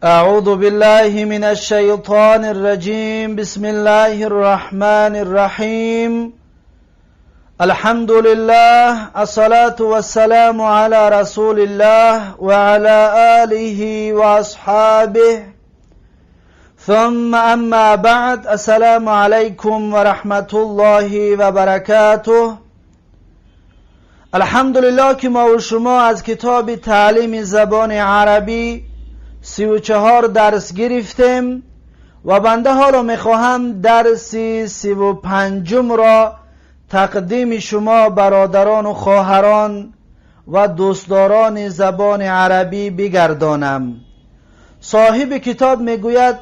أعوذ بالله من الشيطان الرجيم. بسم الله الرحمن الرحيم. الحمد لله، الصلاة والسلام على رسول الله وعلى آله وأصحابه، ثم أما بعد. السلام عليكم ورحمة الله وبركاته. الحمدلله که ما و شما از کتاب تعلیم زبان عربی 34 درس گرفتیم و بنده حالا میخواهم درس 35 را تقدیم شما برادران و خواهران و دوستداران زبان عربی بگردانم. صاحب کتاب میگوید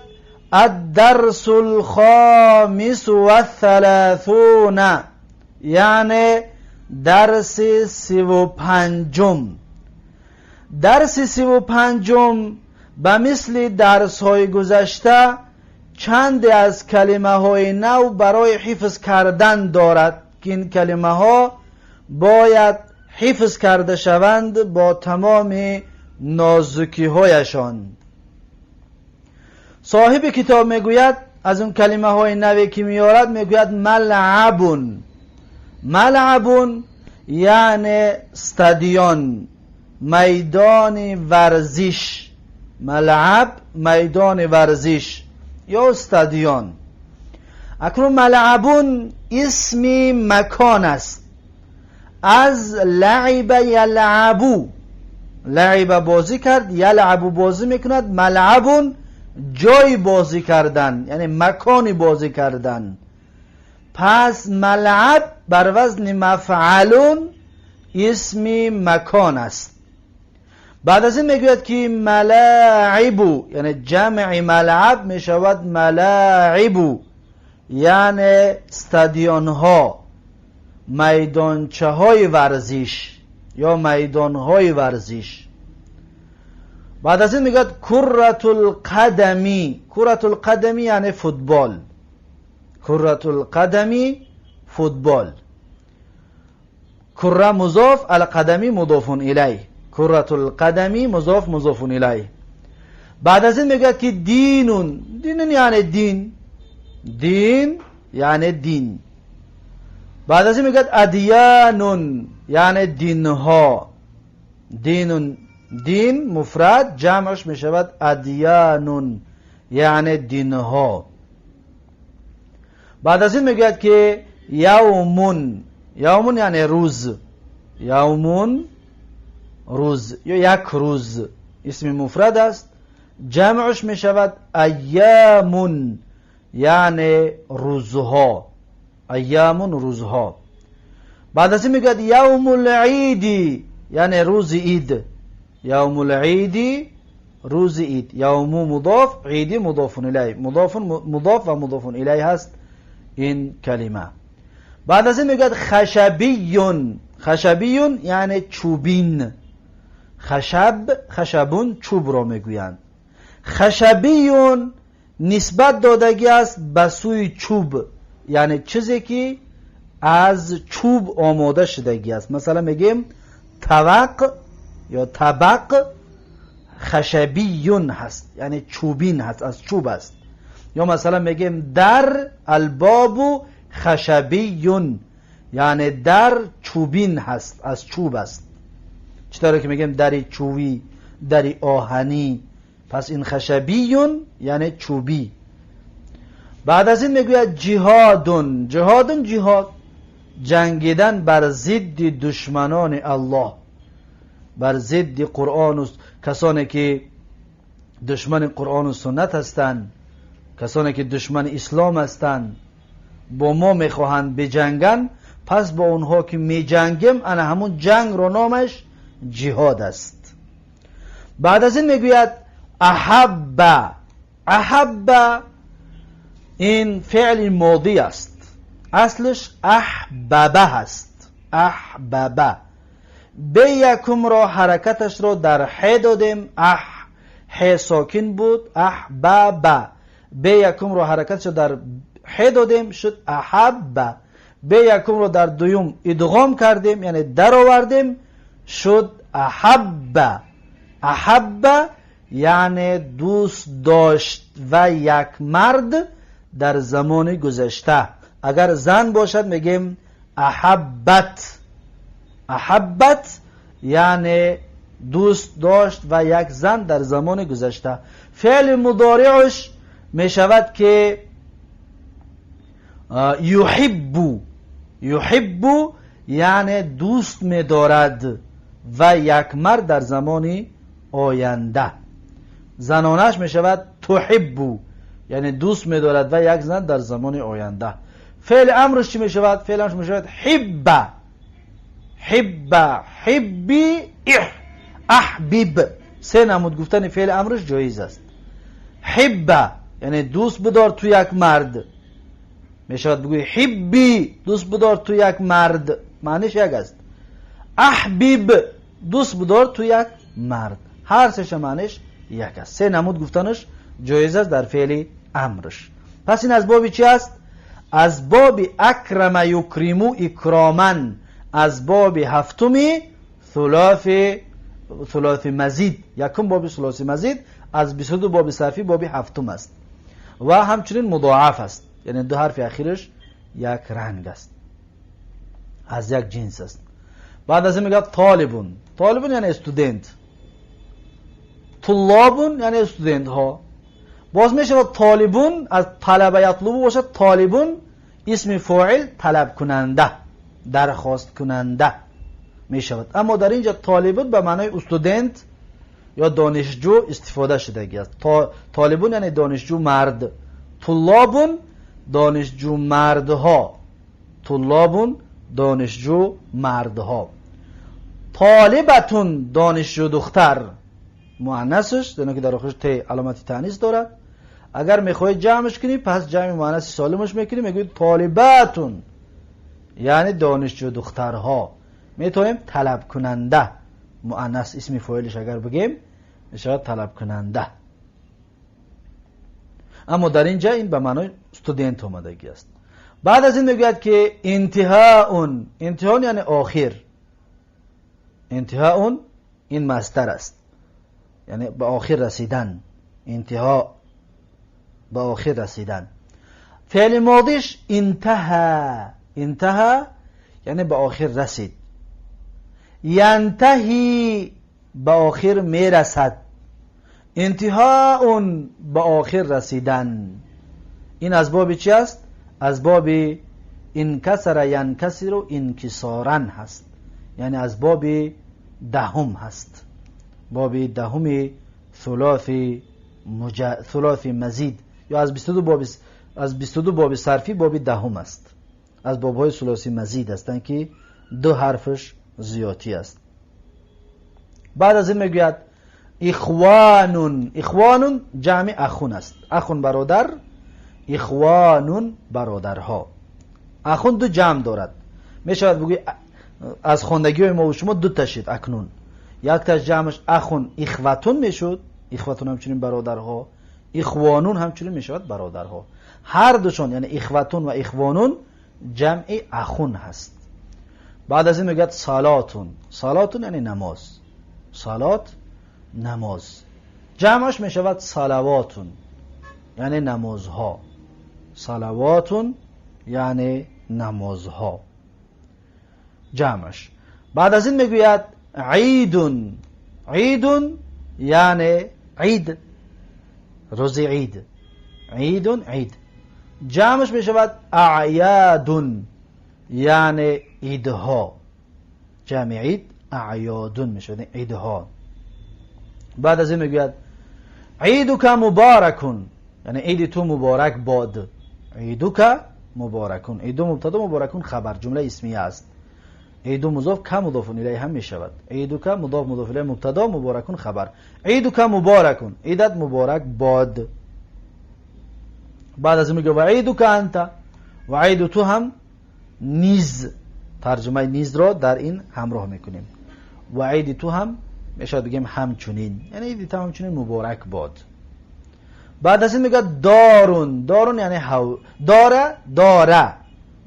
الدرس الخامس والثلاثون، یعنی درس 35. درس 35 به مثل درس های گذشته چند از کلمه های نو برای حفظ کردن دارد که این کلمه ها باید حفظ کرده شوند با تمام نازکی هایشان. صاحب کتاب میگوید از اون کلمه های نوی که میارد میگوید ملعبون. ملعبون یعنی استادیون، میدان ورزش. ملعب میدان ورزش یا استادیون. اکنون ملعبون اسم مکان است از لعب یلعبو. لعب بازی کرد، یلعبو بازی میکند. ملعبون جای بازی کردن، یعنی مکانی بازی کردن. پس ملعب بر وزن مفعلون اسم مکان است. بعد از این میگوید که ملاعبو یعنی جمع ملعب میشود ملاعبو، یعنی استادیون ها، میدانچه های ورزش یا میدان های ورزش. بعد از این میگوید کرة القدمی. کرة القدمی یعنی فوتبال. کرة القدمی فوتبال. کره مضاف، القدمی مضاف الیه. کرة القدمی مضاف مضاف الیه. بعد از این میگه که دینون. دینون یعنی دین. دین یعنی دین. بعد از این میگه ادیانون یعنی دینها. دینون دین مفرد، جمعش میشود ادیانون یعنی دینها. بعد از این میگه که یومون. یومون یعنی روز. یومون روز یا یک روز، اسم مفرد است، جمعش می شود ایامون یعنی روزها. ایامون روزها. بعد از این میگه یوم العیدی یعنی روز عید. یوم العیدی روز عید. یوم مضاف، عیدی مضاف الیه. مضاف و مضاف الیه هست این کلمه. بعد از این میگه خشبیون. خشبیون یعنی چوبین. خشبون چوب را میگویند. خشبیون نسبت دادگی است به سوی چوب، یعنی چیزی که از چوب آماده شدگی است. مثلا میگیم طبق یا طبق خشبیون هست، یعنی چوبین هست، از چوب است. یا مثلا میگیم در الباب خشبیون، یعنی در چوبین هست، از چوب است. چطوره که میگیم دری چوبی، دری آهنی. پس این خشبیون یعنی چوبی. بعد از این میگوید جهادون. جهادون جهاد، جنگیدن بر ضد دشمنان الله، بر ضد قرآن و کسانی که دشمن قرآن و سنت هستند، کسانی که دشمن اسلام هستند، با ما میخواهند بجنگن. پس با اونها که میجنگیم، انا همون جنگ رو نامش جهاد است. بعد از این میگوید احب. احب این فعل ماضی است، اصلش احببه هست. احببه. به یکم را حرکتش را در ح دادیم. ح ساکن بود. احببه. به یکم را حرکتش را در ح دادیم، شد احب. به یکم را در دویم ادغام کردیم، یعنی در آوردیم، شد احب. احب یعنی دوست داشت و یک مرد در زمان گذشته. اگر زن باشد میگیم احبت. احبت یعنی دوست داشت و یک زن در زمان گذشته. فعل مضارعش می شود که یحب. یحب یعنی دوست می دارد و یک مرد در زمان آینده. زنانش می شود تحب یعنی دوست می دارد و یک زن در زمان آینده. فعل امرش چی می شود؟ فعل امرش می شود حب. حب، حبی، احبب. سه نمود گفتن فعل امرش جایز است. حب یعنی دوست بدار تو یک مرد. می شود بگوی حبی دوست بدار تو یک مرد، معنیش یک است. احبب دوست بدار تو یک مرد، هر سه معنیش یک است. سه نمود گفتنش جایز است در فعل امرش. پس این از باب چی است؟ از باب اکرم یکرمو اکرامن، از باب هفتمی ثلاث مزید. یکم باب ثلاث مزید از 22 باب صرفی باب هفتم است و همچنین مضاعف است، یعنی دو حرف اخیرش یک رنگ است، از یک جنس است. بعد از این میگه طالبون. طالبون یعنی استودنت. طلابون یعنی استودنت ها. باز میشه طالبون از طلب یطلبو باشد. طالبون اسم فاعل طلب کننده، درخواست کننده می شود. اما در اینجا طالبون به معنای استودنت یا دانشجو استفاده شدگی است. طالبون یعنی دانشجو مرد. طلابون دانشجو مردها. طلابون دانشجو مردها. طالبتون دانشجو دختر مؤنثش، دونه که در آخرش ت علامت تانیث دارد. اگر میخوای جمعش کنی پس جمع مؤنث سالمش میکنی، میگوید طالباتون یعنی دانشجو دخترها. میتونیم طلب کننده مؤنث اسم فاعلش اگر بگیم میشه طلب کننده. اما در اینجا این به معنای استودنت اومدگی است. بعد از این میگوید که انتهاء. انتهاء یعنی آخر. انتهاء این مصدر است، یعنی به آخر رسیدن. انتها به آخر رسیدن. فعل ماضیش انتهى. انتهى یعنی به آخر رسید. ینتهی به آخر میرسد. انتهاء به آخر رسیدن. این از باب چی است؟ از باب انکسر ینکسر و انکسارا هست، یعنی از باب دهم هست. باب دهم ثلاث مزید، یا از 22 باب صرفی باب دهم است. از بابهای ثلاثی مزید هستند که دو حرفش زیاتی است. بعد از این میگوید اخوانون. اخوانون جمع اخون است. اخون برادر، اخوانون برادرها. اخون دو جمع دارد. میشود بگوی از خواندگی های ما و شما دو تشید اکنون. یک تاش جمعش اخون اخوتون میشد، اخوتون همچنین برادرها. اخوانون همچنین میشود برادرها. هر دوشون یعنی اخوتون و اخوانون جمع اخون هست. بعد از این میگه صلاتون. صلاتون یعنی نماز. صلات نماز. جمعش میشود صلواتون یعنی نمازها. صلواتون یعنی نمازها جمعش. بعد از این میگوید عیدون. عیدون یعنی عید، روز عید. عیدون عید. جمعش میشود اعیادون یعنی عیدها. جمع عید اعیادون میشود عیدها. بعد از این میگوید عیدک مبارکون یعنی عید تو مبارک باد. عیدک مبارکون. عیدو مبتدا مبارکون خبر، جمله اسمیه است. عیدو مضاف که مضاف الیه هم میشود. عیدک مضاف مضاف الیه مبتدا مبارکون خبر. عیدک مبارکون عیدت مبارک باد. بعد از این میگه و عیدک انت و عید تو هم نیز. ترجمه نیز را در این همراه میکنیم. و عید تو هم میشه بگیم همچنین، یعنی عید تو همچنین مبارک باد. بعد از این میگه دارون. دارون یعنی داره. داره.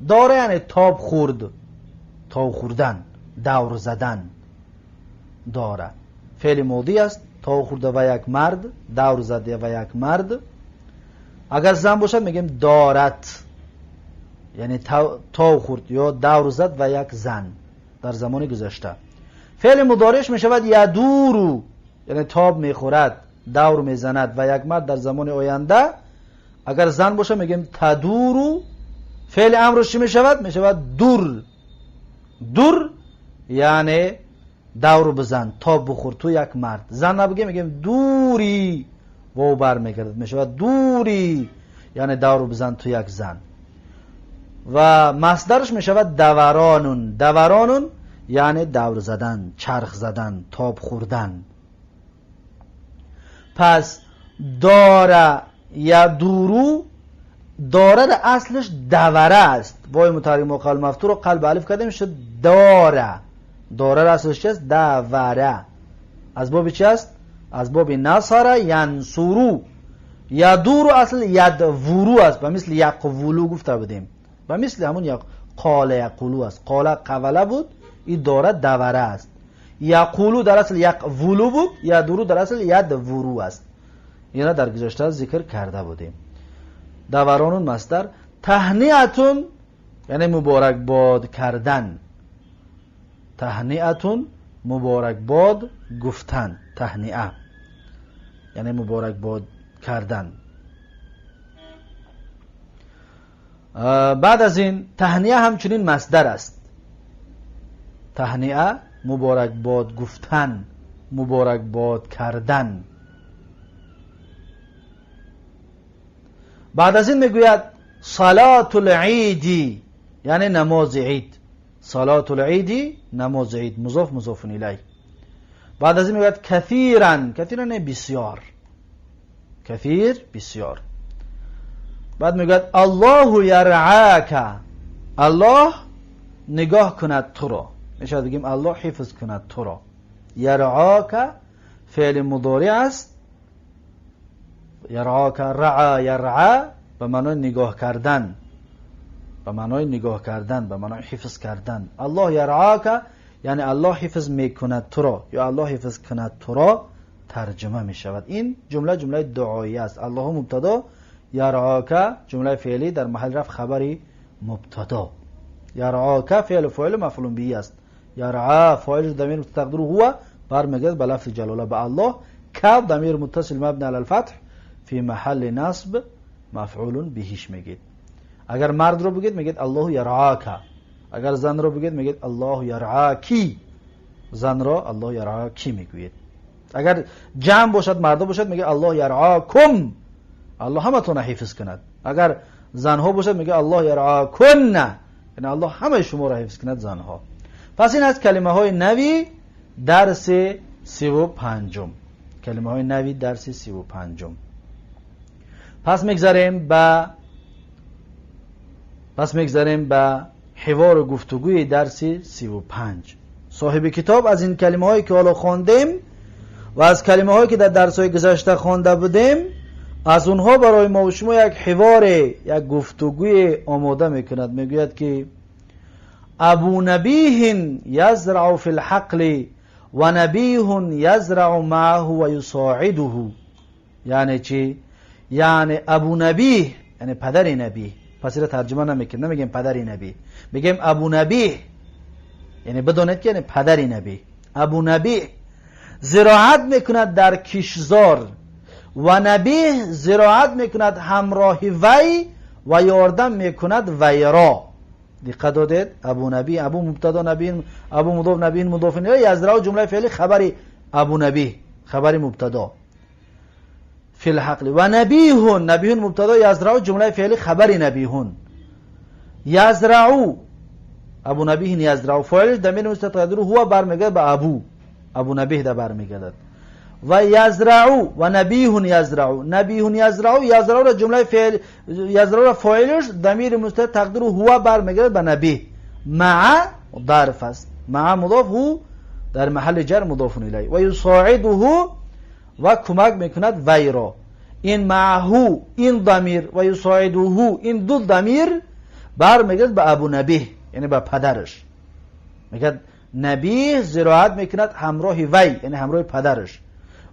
داره یعنی تاب خورد، تاب خوردن، دور زدن. داره فعل ماضی است تا خورده و یک مرد، دور زده و یک مرد. اگر زن باشد میگیم دارت، یعنی تا خورد یا دور زد و یک زن در زمان گذشته. فعل مضارعش میشود یدورو، یعنی تاب میخورد، دور میزند و یک مرد در زمان آینده. اگر زن باشه میگیم تدورو. فعل امرش چی میشود؟ میشود دور. دور یعنی دور بزن، تاب بخور تو یک مرد. زن نبگیم میگیم دوری، و بر میگردد میشود دوری، یعنی دور بزن تو یک زن. و مصدرش میشود دورانون. دورانون یعنی دور زدن، چرخ زدن، تاب خوردن. پس داره یا دورو، داره در اصلش دوره است. وای متحرک مقابل مفتوح رو قلب الف کرده میشه داره. داره در اصلش چی است؟ دوره. از باب چی است؟ از باب نصر ینصرو. یدورو اصل یدورو است، و مثل یقولو گفته بودیم، و مثل همون یک قال یقولو است. قال قوله بود، این داره دوره است. یقولو در اصل یقولو بود، یدورو در اصل یدورو است. اینا در گذشته ذکر کرده بودیم. دورانون مصدر. تهنیتون یعنی مبارک باد کردن. تهنیتون مبارک باد گفتن. تهنیه یعنی مبارک باد کردن. بعد از این تهنیه همچنین مصدر است. تهنیه مبارک باد گفتن، مبارک باد کردن. بعد از این میگوید صلات العیدی یعنی نماز عید. صلات العیدی نماز عید، مضاف مضاف الیه. بعد از این میگوید کثیرا. کثیرا نه بسیار، کثیر بسیار. بعد میگوید الله یرعاک. الله نگاه کند تو را. میشه بگیم الله حفظ کند تو را. یرعاک فعل مضارع است. یرعاک رعا یرعا به معنای نگاه کردن، به معنای نگاه کردن، به معنای حفظ کردن. الله یرعاک یعنی الله حفظ میکند تو را، یا الله حفظ کند تو را ترجمه می شود. این جمله جمله دعایی است. الله مبتدا، یرعاک جمله فعلی در محل رفع خبری مبتدا. یرعاک فعل فاعل مفعول به است. یرعا فاعل ضمیر مستقر هو برمیگرده به لفظ جلاله به الله. که ضمیر متصل مبنی علی الفتح فی محل نصب مفعول بهش میگید. اگر مرد رو بگید میگید الله یرعاک. اگر زن رو بگید میگید الله یرعاکی. زن را الله یرعاکی میگوید. اگر جمع باشد، مرد باشد، میگه الله یرعاکم. الله همه تون حفظ کند. اگر زنها باشد میگه الله یرعاکن، یعنی الله همه شما را حفظ کند، زنها. پس این از کلمه های نوی درس 35. کلمه های نوی درس 35. پس میگذاریم به حوار و گفتگوی درس 35. صاحب کتاب از این کلمه هایی که حالا خواندیم و از کلمه هایی که در درس های گذشته خوانده بودیم، از اونها برای ما و شما یک حوار، یک گفتگوی آماده میکند. میگوید که ابو نبیه یزرع فی الحقل و نبیه یزرع معه و یساعده. یعنی چی؟ یعنی ابو نبیه یعنی پدر نبی. پس را ترجمه نمیکنیم، نمیگیم پدر نبی، میگیم ابو نبیه. یعنی بدونید که یعنی پدر نبی. ابو نبیه زراعت میکند در کشزار و نبیه زراعت میکند همراه وی و یاردم میکند وی را. دقت دادید؟ ابو نبی، ابو مبتدا، نبی ابو مضاف، نبی مضاف الیه. یزرع جمله فعلی خبری ابو نبی، خبری مبتدا فی الحقل. و نبیه، نبیه مبتدا، یزرع جمله فعلی خبری نبیه. یزرع ابو نبیه یزرع فاعل ضمیر مستتر هو برمیگرده به ابو نبیه ده برمیگردد. و یزرع و نبیه یزرع، نبیه یزرع، یزرع را جمله فعل، یزرع را فاعلش ضمیر مستتر تقدیر هو برمیگرده به نبیه. مع ظرف است، مع مضاف، هو در محل جر مضاف الیه. و یساعده و کمک میکند وی را. این معه این ضمیر و یساعده این دو ضمیر برمیگرده به ابو نبیه، یعنی به پدرش. میگه نبیه زراعت میکند همراه وی، یعنی همراه پدرش.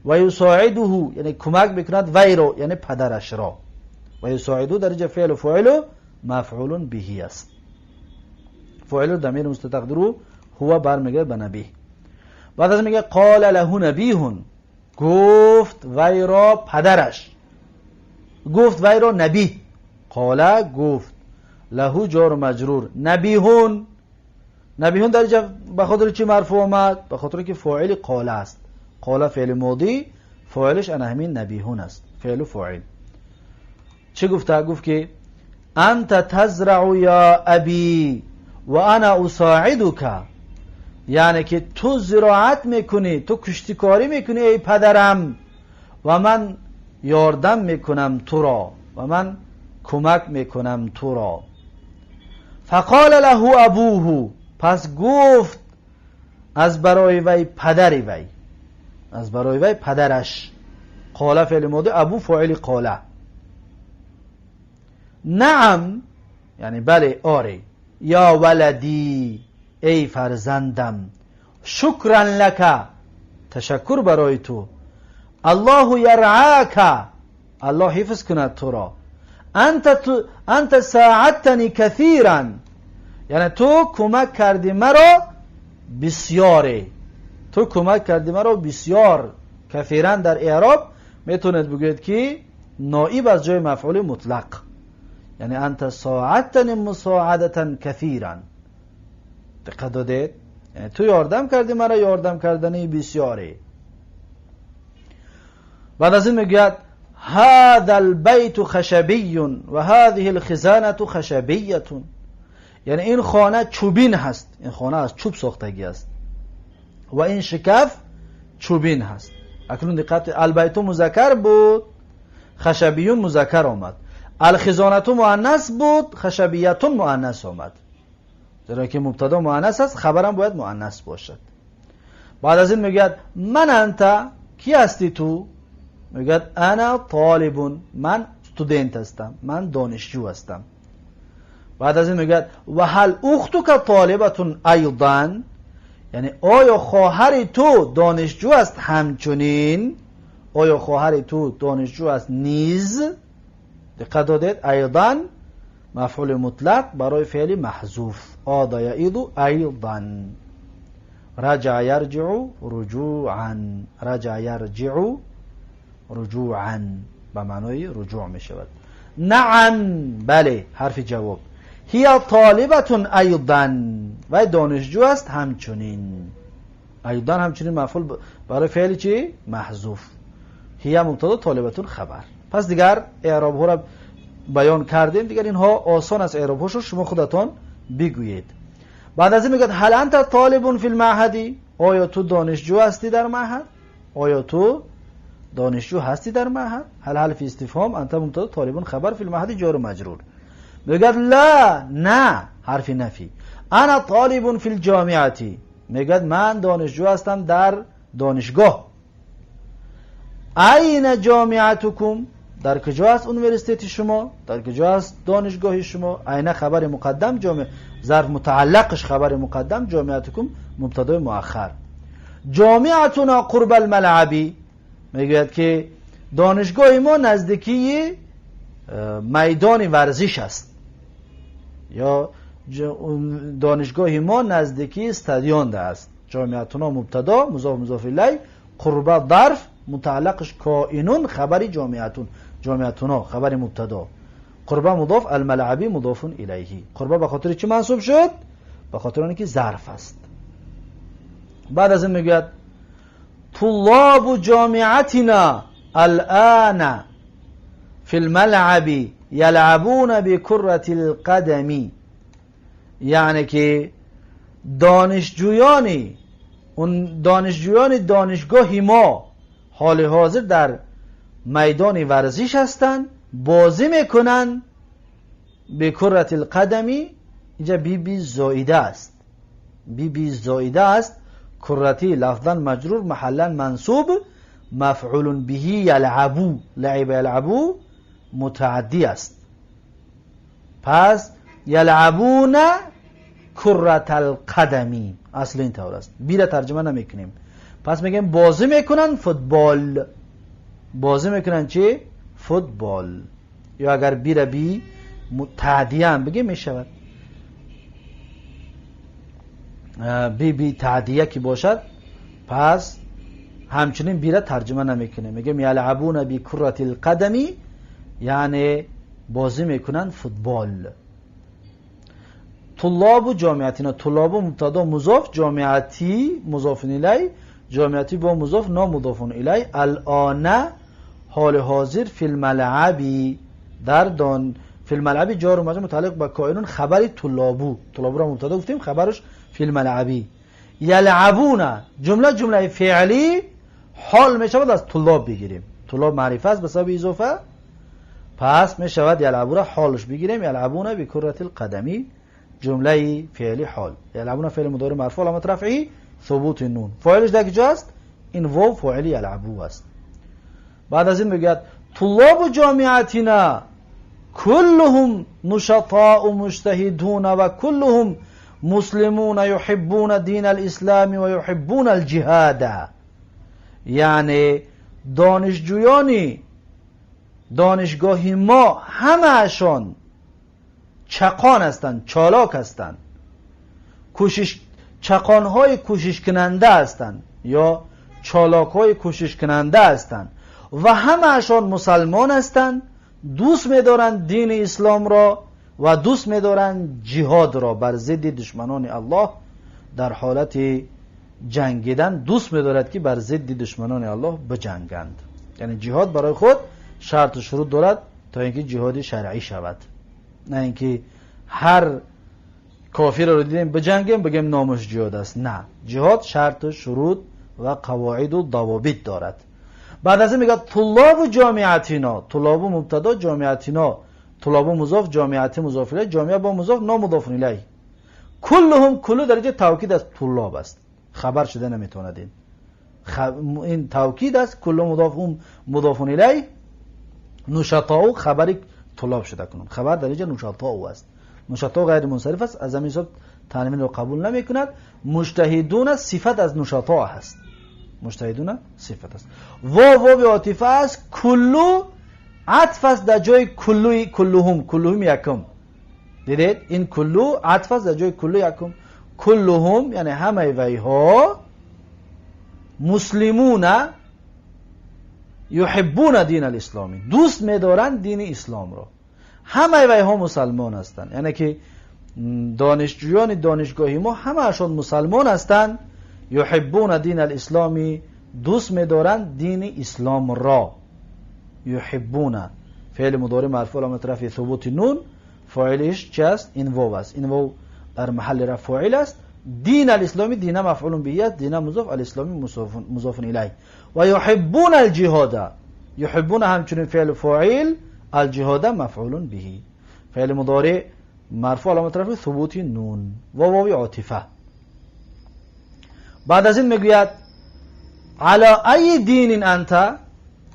و یساعده یعنی کمک بکند وی رو یعنی پدرش را. و یساعده در اینجا فعل و فاعل مفعول به است. فاعل ضمیر مستتر رو هو برمیگرده به نبی. بعد از میگه قال له نبیه، گفت وی را پدرش، گفت وی را نبی. قال گفت، له جار و مجرور، نبیهون. نبیهون در اینجا به خاطر چی مرفوع آمد؟ به خاطر که فاعل قال است. قال فعل ماضی، فاعلش انا همین نبیهون است، فعل و فاعل. چه گفته؟ گفت که انت تزرع یا ابی و انا اساعدک، یعنی که تو زراعت میکنی، تو کشتکاری میکنی ای پدرم و من یاردم میکنم تو را و من کمک میکنم تو را. فقال له ابوه، پس گفت از برای وی پدر وی، از برای وی پدرش. قال فعل ماضی، ابو فاعل قال. نعم یعنی بله، آره. یا ولدی، ای فرزندم. شکرا لک، تشکر برای تو. الله یرعاک، الله حفظ کند تو را. انت ساعدتنی کثیرا، یعنی تو کمک کردی مرا بسیاره، تو کمک کردی مرا بسیار. کثیرا در اعراب میتونید بگوید که نائب از جای مفعول مطلق، یعنی انت ساعدتنی مساعدتا کثیرا. دقت دادید؟ یعنی تو یاردم کردی مرا یاردم کردنی بسیاره. بعد از این میگوید هذا البيت خشبی و هذه الخزانه خشبیه، یعنی این خانه چوبین هست، این خانه از چوب ساختگی است و این شکف چوبین هست. اکنون دقت، البیت مذکر بود، خشبیون مذکر آمد. الخزانه مؤنث بود، خشبیتون مؤنث آمد. زیرا که مبتدا مؤنث است، خبرم باید مؤنث باشد. بعد از این میگه من انت، کی هستی تو؟ میگه انا طالب، من استودنت هستم، من دانشجو هستم. بعد از این میگه و هل اختک طالبتون ایضا، یعنی آیا خواهر تو دانشجو است همچنین؟ آیا خواهر تو دانشجو است نیز؟ دقت دادید؟ ایضا مفعول مطلق برای فعل محذوف. عاد یعید ایضا. رجع یرجع رجوعا، رجع یرجع رجوعا به معنای رجوع می شود. نعم بله، حرف جواب. هی طالبتون ایضا، و دانشجو است همچنین. ایضا همچنین مفعول برای فعل چی؟ محذوف. هی مبتدا، طالبتون خبر. پس دیگر اعراب ها را بیان کردیم، دیگر اینها آسان است، اعراب هاشو شما خودتان بگویید. بعد از این میگه هل انت طالب فی المعهدی، آیا تو دانشجو هستی در معهد؟ آیا تو دانشجو هستی در معهد؟ هل حرف استفهام، انت مبتدا، طالبون خبر، فی المعهد جار و مجرور. میگه لا، نه، حرف نفی. انا طالب فی الجامعه، میگه من دانشجو هستم در دانشگاه. این جامعتکم، در کجا است یونیورسیتی شما؟ در کجا است دانشگاه شما؟ این خبر مقدم، جامعه ظرف متعلقش خبر مقدم، جامعتکم مبتدا مؤخر. جامعتنا قرب الملعبی، میگوید که دانشگاه ما نزدیکی میدان ورزش است، یا دانشگاه ما نزدیکی استادیوم است. جامعتنا مبتدا مضاف مضاف الیه، قرب ظرف متعلقش کائنون خبر جامعتون، جامعتنا خبر مبتدا، قرب مضاف، الملعبی مضاف الیه. قرب به خاطر چی منصوب شد؟ به خاطر اینکه ظرف است. بعد از این میگه طلاب جامعتنا الان فی الملعب یلعبون بکرة القدم، یعنی که دانشجویان دانشگاه ما حال حاضر در میدان ورزش هستند، بازی میکنن. بکرة القدم اینجا بی زائده است، بی زائده است. کرتی لفظا مجرور محلا منصوب، مفعول به یلعبو، لعب یلعبو متعدی است. پس یلعبون کرة القدمی اصل این طور است، بی را ترجمه نمیکنیم. پس میگیم بازی میکنن فوتبال. بازی میکنن چی؟ فوتبال. یا اگر بی تعدیه هم بگیم میشود، بی تعدیه که باشد پس همچنین بیره ترجمه نمیکنه، میگیم یلعبون بی کرة القدمی، یعنی بازی میکنن فوتبال. طلاب و جامعتینا، طلاب و مبتدا مضاف، جامعتی مضاف الیه، جامعتی با مضاف نامضاف الیه. الان حال حاضر فی الملعبی، در دان فی الملعبی جار و مجرور متعلق به کائنون، خبری طلابو، طلابو را مبتدا گفتیم، خبرش فی الملعبی. یلعبون جمله فعلی حال می شود از طلاب بگیریم، طلاب معرفه است به سبب اضافه، پس می شود یلعبون حالش بگیریم یلعبون بی کرة القدمی، جمله فعلی حال. یلعبون فعل مضارع مرفوع علامت رفعی ثبوت نون، فاعلش در کجاست؟ این واو فاعل یلعبو است. بعد از این میگه طلاب جامعتنا كلهم نشطاء مجتهدون و كلهم مسلمون يحبون دین الاسلام و يحبون الجهاد. یعنی دانشجویانی دانشگاهی ما همه‌شان چقان هستند، چالاک هستند، چقانهای کوشش کننده هستند یا چالاکهای کوشش کننده هستند و همه‌شان مسلمان هستند، دوست می‌دارند دین اسلام را و دوست می‌دارند جهاد را بر ضد دشمنان الله. در حالت جنگیدن دوست می‌دارد که بر ضد دشمنان الله بجنگند، یعنی جهاد برای خود شرط و شروط دارد تا اینکه جهاد شرعی شود، نه اینکه هر کافر رو دیدیم بجنگیم بگیم نامش جهاد است. نه، جهاد شرط و شروط و قواعد و ضوابط دارد. بعد از این میگه طلاب و جامعتنا، طلاب و مبتدا، جامعتنا طلاب و مضاف، جامعتی مضاف الیه، جامعه با مضاف نامضاف الیه. کلهم، کلو درجه توکید از طلاب است، خبر شده نمیتوند این توکید است. کل مضاف مضاف الیه، نشطاء خبری طلاب شده کنون، خبر درجه نشطاء است. نشطاء غیر منصرف است، از همین حساب تنوین رو قبول نمی کند. مجتهدون صفت از نشطاء هست، مجتهدون صفت است. واو عاطفه است. کلو عطف است در جای کلوی، کلهم یکم، دیدید این کلو عطف است در جای کلو یکم. کلهم یعنی همه ویها مسلمون یحبون دین الاسلامی، دوست می‌دارند دین اسلام را. همه ویها مسلمان هستند، یعنی که دانشجویان دانشگاهی ما همه اشون مسلمان هستند. یحبون دین الاسلامی، دوست می‌دارند دین اسلام را. یحبون فعل مضارع مرفوع علامت رفع ثبوت نون، فاعلش چه است؟ این واو است، این واو در محل رفع فاعل است. دین الاسلامی، دین مفعول به است، دین مضاف، الاسلامی مضاف الیه. و یحبون الجهاد، یحبون همچنین فعل فاعل، الجهاد مفعول به، فعل مضارع مرفوع علامت رفع ثبوت نون و واو عاطفه. بعد از این میگوید علی ای دین انت،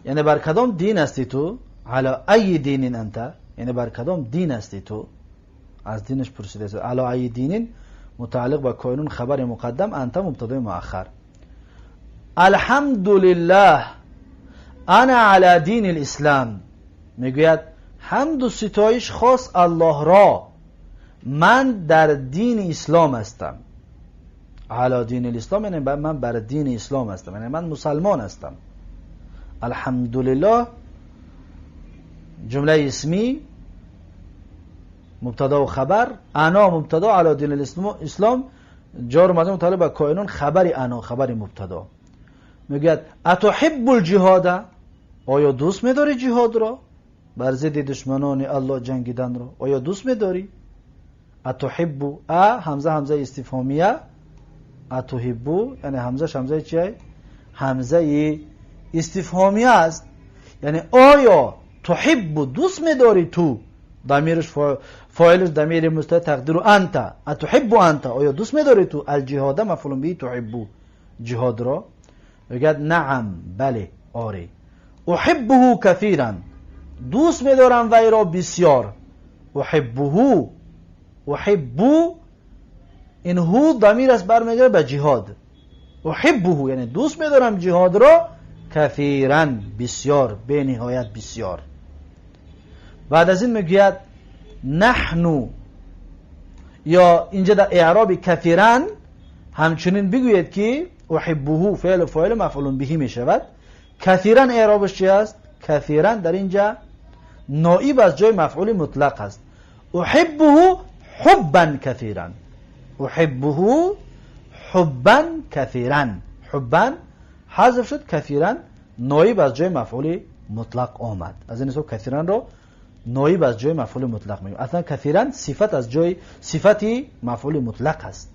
یعنی بر کدام دین هستی تو؟ علی ای دین انت یعنی بر کدام دین هستی تو؟ از دینش پرسیده است. علی ای دین متعلق با کائنون خبر مقدم، انت مبتدا مؤخر. الحمدلله انا علی دین الاسلام، میگوید حمد و ستایش خاص الله را، من در دین اسلام هستم. علی دین الاسلام یعنی من بر دین اسلام هستم، یعنی من مسلمان هستم. الحمدلله جمله اسمی مبتدا و خبر، انا مبتدا، علی دین الاسلام جار و مجرور متعلق به کائنون، خبر انا خبر مبتدا. میگه اتحب الجهاد، آیا دوست می‌داری جهاد را؟ بر ضد دشمنان الله جنگیدن را آیا دوست می‌داری؟ اتحب همزه استفهامیه، اتحب یعنی همزه چیه؟ همزه استفهامیه است، یعنی آیا تحب دوست می‌داری تو، ضمیرش فاعلش ضمیر مستتر تقدیر انت، اتحب انت آیا دوست می‌داری تو الجهاد مفعول به تحب جهاد را؟ میگه نعم بله آره. احبه کثیرا دوست می‌دارم وی را بسیار. احبه، احبو این هو ضمیر است برمیگرده به جهاد، احبه یعنی دوست می‌دارم جهاد رو، کثیرا بسیار، به نهایت بسیار. بعد از این میگوید نحنو، یا اینجا در اعراب کثیرا همچنین بگوید که احبه فعل و فاعل مفعول به می شود. کثیرا اعرابش چی است؟ کثیرا در اینجا نائب از جای مفعول مطلق است. احبه حبا کثیرا، احبه حبا کثیرا، حبا حذف شد، کثیرا نائب از جای مفعول مطلق آمد. از این حساب کثیرا رو نائب از جای مفعول مطلق میگیم. اصلا کثیرا صفت از جای صفتی مفعول مطلق است،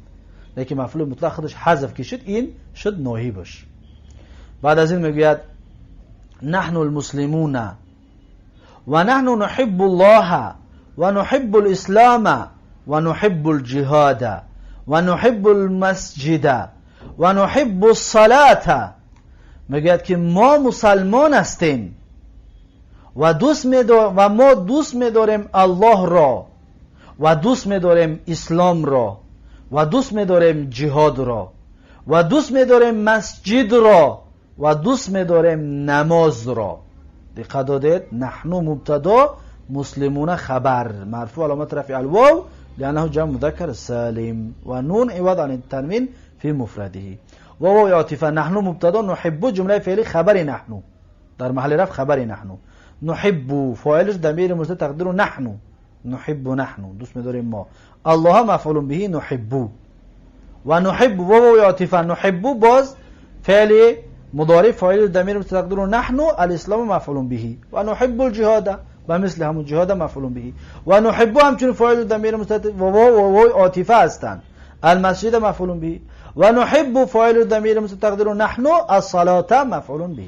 لیکن مفعول مطلق خودش حذف کشید، این شد نائبش. بعد از این میگوید نحن المسلمون و نحن نحب الله و نحب الاسلام و نحب الجهاد و نحب المسجد و نحب الصلاة. میگوید که ما مسلمان هستیم و ما دوست می‌داریم الله را و دوست می‌داریم اسلام را و دوست می‌داریم جهاد را و دوست می‌داریم مسجد را و دوست می‌داریم نماز را. دقت دادید؟ نحن مبتدا، مسلمون خبر، مرفوع علامت رفع الواو لانه جمع مذکر سالم و نون عوض عن التنوین فی مفرده. و واو عاطفه، نحن مبتدا، نحب جمله فعلی خبر نحن، در محل رفع خبر نحن. نحب فاعلش ضمیر مستتر تقدیر نحن، نحب نحن دوست می‌داریم ما. الله مفعول به نحب و نحب واو عاطفه، نحب باز فعل مضارع فاعل ضمیر مستتر تقدیر نحن، الاسلام مفعول به و نحب الجهاد و مثل همون جهاد مفعول به و نحب همچون فاعل ضمیر مستتر واو عاطفه هستند، المسجد مفعول به و نحب فاعل ضمیر مستتر تقدیر نحن، الصلاه مفعول به.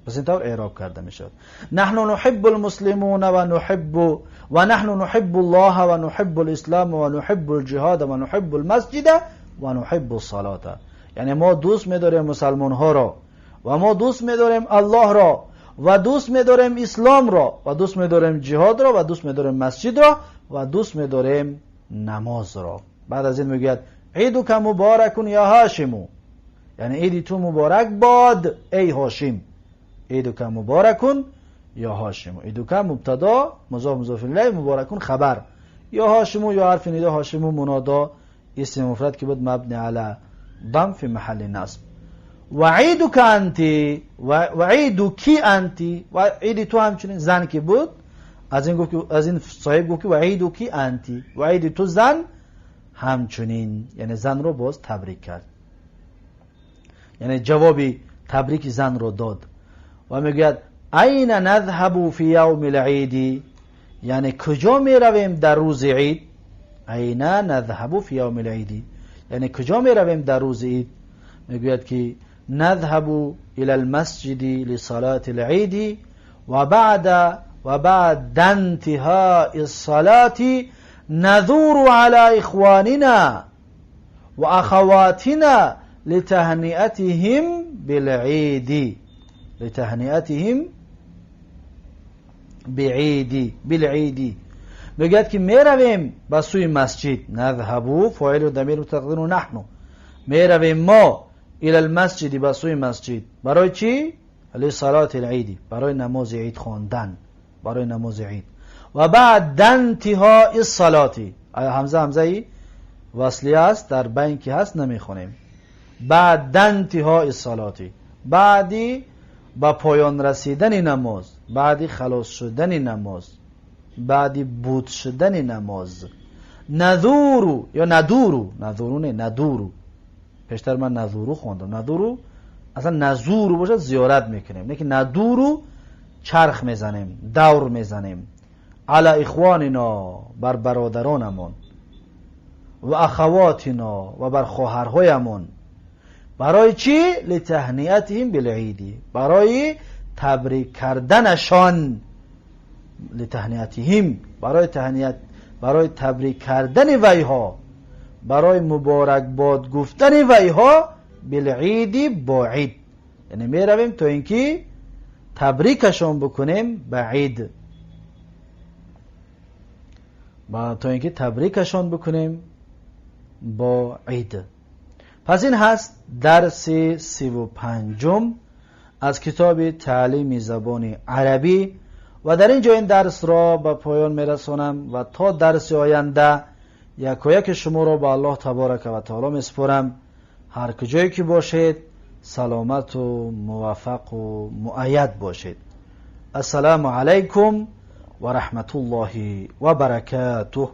پس اینطور اعراب کرده میشد. نحن نحب المسلمون و نحن نحب الله و نحب الاسلام و نحب الجهاد و نحب المسجد و نحب الصلاه. یعنی ما دوست می‌داریم مسلمان ها را و ما دوست می‌داریم الله را و دوست می‌داریم اسلام را و دوست می‌داریم جهاد را و دوست می‌داریم مسجد را و دوست می‌داریم نماز را. بعد از این میگه عیدک مبارک یا هاشم، یعنی عید تو مبارک باد ای هاشم. عیدک مبارک یا هاشم، عیدک مبتدا مضاف مضاف الیه، مبارکون خبر، یا هاشم یا حرف ندا، هاشم منادا اسم مفرد که بود مبنی علی ضم فی محل نصب. و عیدک انت و عیدک انت، و عید تو همچنین زن که بود، از این گفت که از این صاحب گفت که و عیدک انت، و عید تو زن همچنین، یعنی زن رو باز تبریک کرد، یعنی جوابی تبریک زن رو داد. و میگوید این نذهب فی یوم العید، یعنی کجا می رویم در روز عید. این نذهب فی یوم العید، یعنی کجا می رویم در روز عید. میگوید که نذهب الى المسجد لصلاة العید و بعد انتهاء الصلاة نذور على اخواننا و اخواتنا لتهنئتهم بالعید، لتهنئتهم بالعید. میگوید که می رویم به سوی مسجد، نذهبو فاعل و ضمیر مستتر نحن، می رویم ما الى المسجد به سوی مسجد، برای چی؟ لصلاة العید، برای نماز عید خواندن، برای نماز عید. و بعد انتهاء الصلاة، همزه وصلی است در بین که هست نمیخونیم. بعد انتهاء الصلاة، بعدی با پایان رسیدن نماز، بعدی خلاص شدن نماز، بعدی بود شدن نماز. نذورو یا ندورو، نذورو نه ندورو، پیشتر من نذورو خوندم. ندورو اصلا نزورو باشه زیارت میکنیم، نه که ندورو چرخ میزنیم، دور میزنیم. علی اخواننا، بر برادرانمون، و اخواتنا، و بر خواهرهایمون. برای چی؟ لتهنئتهم بالعید، برای تبریک کردنشان. لتهنئتهم، برای تبریک کردن ویها، برای مبارک باد گفتن ویها. بالعید، با عید، یعنی می رویم تا اینکه تبریکشان بکنیم به عید، تا اینکه تبریکشان بکنیم با عید. پس این هست درس 35 از کتاب تعلیم زبان عربی و در اینجا این درس را به پایان میرسانم و تا درس آینده یک و یک شما را به الله تبارک و تعالی میسپارم. هر کجایی که باشید سلامت و موفق و مؤید باشید. السلام علیکم و رحمت الله و برکاته.